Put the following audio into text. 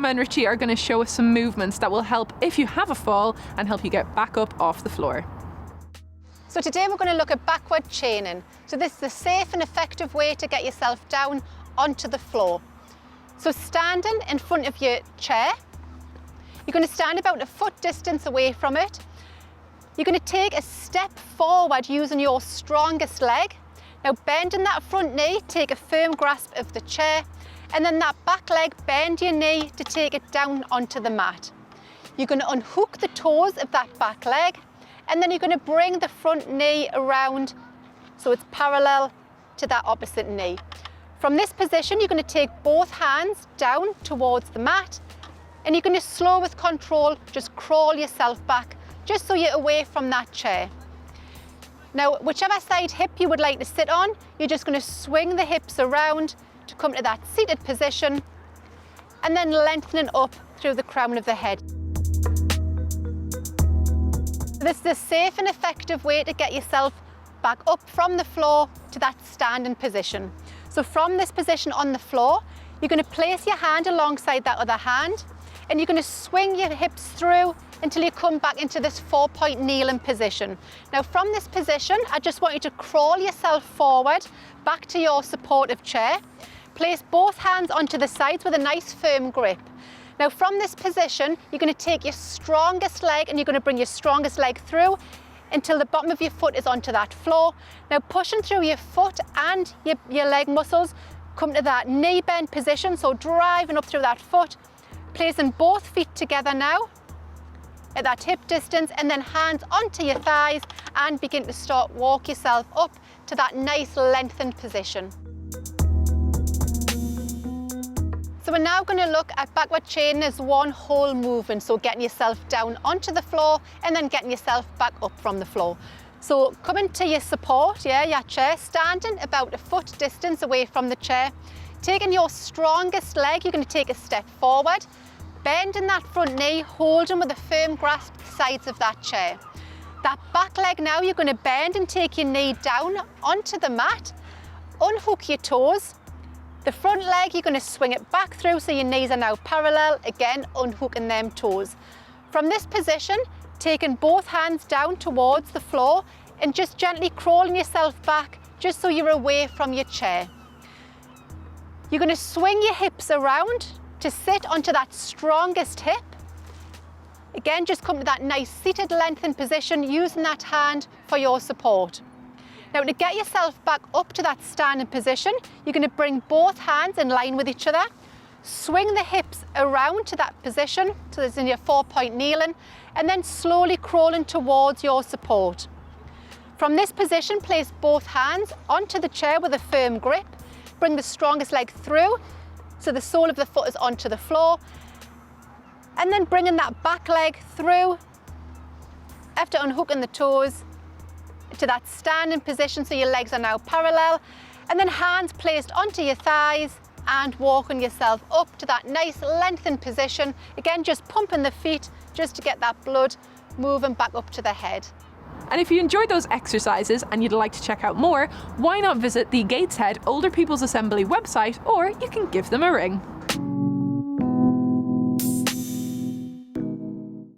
Emma and Richie are going to show us some movements that will help if you have a fall and help you get back up off the floor. So today we're going to look at backward chaining. So this is a safe and effective way to get yourself down onto the floor. So standing in front of your chair, you're going to stand about a foot distance away from it. You're going to take a step forward using your strongest leg. Now bending that front knee, take a firm grasp of the chair, and then that back leg, bend your knee to take it down onto the mat. You're going to unhook the toes of that back leg, and then you're going to bring the front knee around so it's parallel to that opposite knee. From this position, you're going to take both hands down towards the mat, and you're going to slow with control, just crawl yourself back, just so you're away from that chair. Now, whichever side hip you would like to sit on, you're just going to swing the hips around to come to that seated position, and then lengthening up through the crown of the head. This is a safe and effective way to get yourself back up from the floor to that standing position. So from this position on the floor, you're going to place your hand alongside that other hand, and you're going to swing your hips through until you come back into this 4-point kneeling position. Now from this position, I just want you to crawl yourself forward back to your supportive chair. Place both hands onto the sides with a nice firm grip. Now from this position, you're going to take your strongest leg and you're going to bring your strongest leg through until the bottom of your foot is onto that floor. Now pushing through your foot and your leg muscles, come to that knee bend position, so driving up through that foot, placing both feet together now at that hip distance, and then hands onto your thighs and begin to start walk yourself up to that nice lengthened position. So we're now going to look at backward chaining as one whole movement, so getting yourself down onto the floor and then getting yourself back up from the floor. So coming to your support, your chair, standing about a foot distance away from the chair, taking your strongest leg, you're going to take a step forward, bending that front knee, holding with a firm grasp the sides of that chair. That back leg now, you're going to bend and take your knee down onto the mat, unhook your toes. The front leg, you're going to swing it back through so your knees are now parallel, again unhooking them toes. From this position, taking both hands down towards the floor and just gently crawling yourself back just so you're away from your chair. You're going to swing your hips around to sit onto that strongest hip. Again, just come to that nice seated lengthened position using that hand for your support. Now to get yourself back up to that standing position, you're going to bring both hands in line with each other, swing the hips around to that position, so this is in your 4-point kneeling, and then slowly crawling towards your support. From this position, place both hands onto the chair with a firm grip, bring the strongest leg through, so the sole of the foot is onto the floor, and then bringing that back leg through after unhooking the toes to that standing position so your legs are now parallel, and then hands placed onto your thighs and walking yourself up to that nice lengthened position. Again, just pumping the feet just to get that blood moving back up to the head. And if you enjoyed those exercises and you'd like to check out more, why not visit the Gateshead Older People's Assembly website, or you can give them a ring.